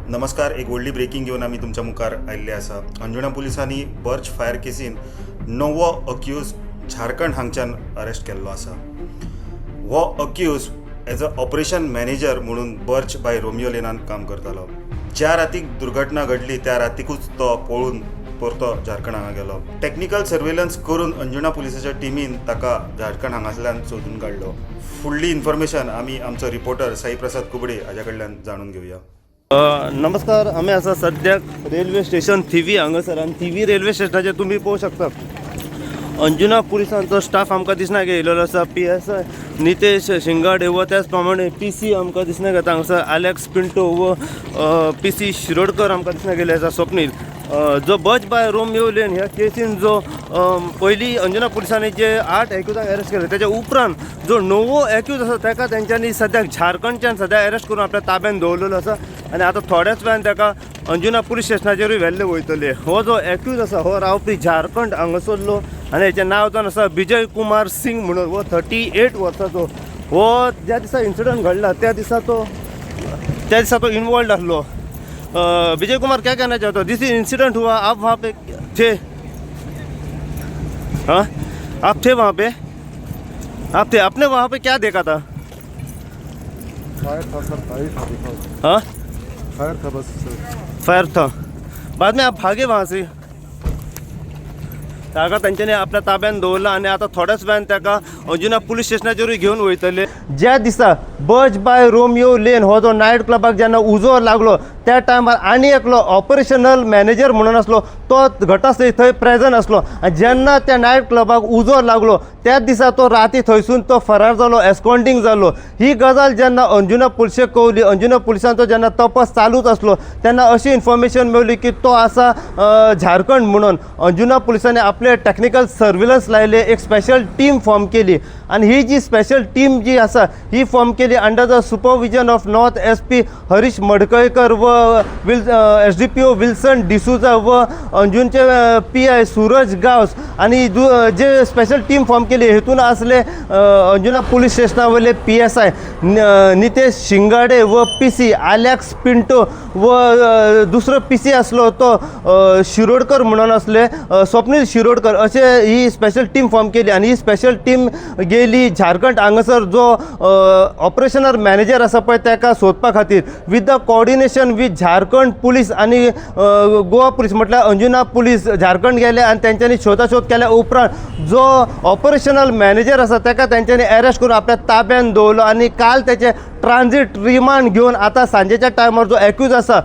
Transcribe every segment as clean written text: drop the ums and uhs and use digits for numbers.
नमस्कार. एक व्हडली ब्रेकिंग घेऊन आम्ही तुमच्या मुखार आयिल्ले आसा. अंजुना पुलिसांनी बर्च फायर केसीन 9वो अक्यूज झारखंड हांगच्यान अरेस्ट केल्लो आसा. हो accused as a operation manager म्हणून बर्च बाय रोमियो लेनान काम करतालो. ज्या रातीक दुर्घटना घडली त्या रातीकूच तो पळून परतो झारखंड हांगा गेलो. टॅक्निकल सर्वेलन्स करून अंजुना पुलिसाच्या टिमीन ताका झारखंड हांगासल्यान सोदून काडलो. फुडली इन्फॉर्मेशन आमी आमचो रिपोर्टर साई प्रसाद कुबडे हाज्या कडल्यान जाणून घेवया. नमस्कार. आम्ही आसा सद्याक रेल्वे स्टेशन थिवी हांगासर आनी थिवी रेल्वे स्टेशनाचेर तुमी पळोवंक शकता अंजुना पुलिसांचो स्टाफ आमकां दिसना येयलेलो आसा. PSI नितेश शिंगाडे व त्याच प्रमाणे PC आमकां दिसना येता हांगासर एलेक्स पिंटो व PC शिरोडकर आमकां दिसना गेले आसा. स्वप्नील जो बर्च बाय रोमियो लेन ह्या केसीन जो पयलीं अंजुना पुलिसांनी जे 8 एक्युजांक अरेस्ट केले त्याच्या उपरांत जो 9वो एक्यूज आसा ताका तेंच्यांनी सद्याक झारखंडच्यान सद्या अरेस्ट करून आपल्या ताब्यात दवरलेलो आसा आनी आतां थोड्याच वेळान ताका अंजुना पुलीस स्टेशनाचेरूय व्हेल्ले वयतले. हो जो एक्यूज आसा हो रावपी झारखंड हांगासरलो आनी हेचें नांव जावन आसा विजय कुमार सिंग म्हणून. वो 38 वर्साचो. हो ज्या दिसा इन्सिडंट घडला त्या दिसा तो इन्वॉल्व आसलो. विजय कुमार क्या कहना चाहते हो? दिस इंसिडेंट हुआ, आप वहाँ पे थे? हाँ, आप थे वहाँ पे? आप थे? आपने वहाँ पे क्या देखा था? फायर था सर, फायर था। हाँ, फायर था बस सर। फायर था. बाद में आप भागे वहाँ से. ताका तेंच्यांनी आपल्या ताब्यात दवरला आनी आतां थोड्याच वेळान ताका अंजुना पुलीस स्टेशनाचेरूय घेवन वयतले. ज्या दिसा बर्च बाय रोमियो लेन हो जो नायट क्लबाक जेन्ना उजो लागलो त्या टायमार आनी एकलो ऑपरेशनल मॅनेजर म्हणून आसलो तो घटनास्थळी थंय प्रेजंट आसलो. आनी जेन्ना त्या नायट क्लबाक उजो लागलो त्याच दिसा तो राती थंयसून तो फरार जालो, एस्कॉन्डिंग जालो. ही गजाल जेन्ना अंजुना पुलिशेक कळली, अंजुना पुलिसांचो जेन्ना तपास चालूच आसलो तेन्ना अशी इन्फॉर्मेशन मेळ्ळी की तो आसा झारखंड म्हणून. अंजुना पुलिसांनी आपले टेक्निकल सर्वेलन्स लायले, एक स्पेशल टीम फॉर्म केली आनी ही जी स्पेशल टीम जी आसा ही फॉर्म केली under the supervision of North SP Harish Madkaikar व SDPO विल्सन डिसूजा व अंजुनचे PI सूरज गावस आनी जे स्पेशल टीम फॉर्म केली हेतून आसले अंजुना पुलीस स्टेशनावयले PSI नितेश शिंगाडे व PC एलेक्स पिंटो व दुसरो PC आसलो तो शिरोडकर म्हणून आसले, स्वप्नील शिरोडकर. अशे ही स्पेशल टीम फॉर्म केली आनी ही स्पेशल टीम गेली झारखंड हांगासर जो ऑपरेशनल मॅनेजर आसा पळय ताका सोदपा खातीर with the coordination with Jharkhand police आनी गोवा पुलीस म्हटल्यार अंजुना पुलीस झारखंड गेले आनी तेंच्यांनी शोधाशोध केल्या उपरांत जो ऑपरेशनल मॅनेजर आसा ताका तेंच्यांनी अरेस्ट करून आपल्या ताब्यात दवरलो आनी काल तेचे ट्रान्झिट रिमांड घेवन आतां सांजेच्या टायमार जो एक्यूज आसा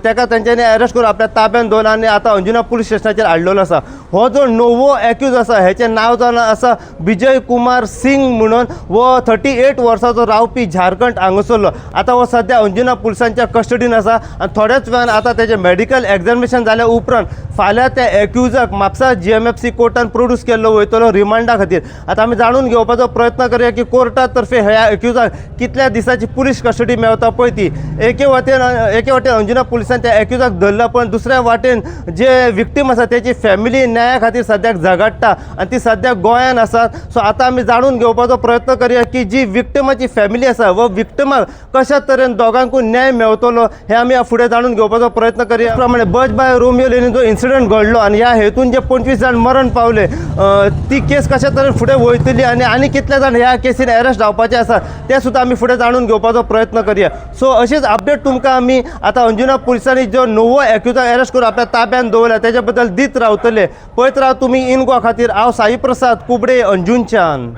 ताका तेंच्यांनी अरेस्ट करून आपल्या ताब्यात दवरलो आनी आतां अंजुना पुलीस स्टेशनाचेर हाडलेलो आसा. हो जो 9वो एक्यूज आसा हेचें नांव जावन आसा विजय कुमार सिंग म्हणून. वो 38 वर्साचो रावपी झारखंड हांगासरलो. आतां हो सद्या अंजुना पुलिसांच्या कस्टडीन आसा आनी थोड्याच वेळान आतां तेजें मेडिकल एग्जामिनेशन जाल्या उपरांत फाल्यां त्या एक्यूजाक म्हापसा GMFC कोर्टान प्रोड्यूस केल्लो वयतलो रिमांडा खातीर. आतां आमी जाणून घेवपाचो प्रयत्न करया की कोर्टा तर्फे ह्या एक्यूजाक कितल्या दिसाची पुलीस कस्टडी मेळता पळय ती. एके वाटेन अंजुना पुलिसांनी त्या एक्यूजाक धरला पण दुसऱ्या वाटेन जे विक्टीम आसा तेची फॅमिली न्याया खातीर सद्याक झगडटा आनी ती सद्याक गोंयान आसात. सो आतां आमी जाणून घेवपाचो प्रयत्न करया की जी विक्टिमाची फॅमिली आसा व विक्टिमाक कशा तरेन दोगांकूय न्याय मेळटलो हे आमी फुडें जाणून घेवपाचो प्रयत्न करया. प्रमाणे बर्च बाय रोमियो लेनीन जो इन्सिडंट घडलो आनी ह्या हेतून जे 25 जाण मरण पावले ती केस कशा तरेन फुडें वयतली आनी कितले जाण ह्या केसीन अरेस्ट जावपाचे आसा ते सुद्दां आमी फुडें जाणून घेवपाचो प्रयत्न करया. सो अशीच अपडेट तुमकां आमी आतां अंजुना पुलिसांनी जो 9वो एक्यूजाक अरेस्ट करून आपल्या ताब्यात दवरला तेच्या बद्दल दीत रावतले. पळयत राव तुमी इन गोवा खातीर. हांव साई प्रसाद कुबडे अंजुनच्यान.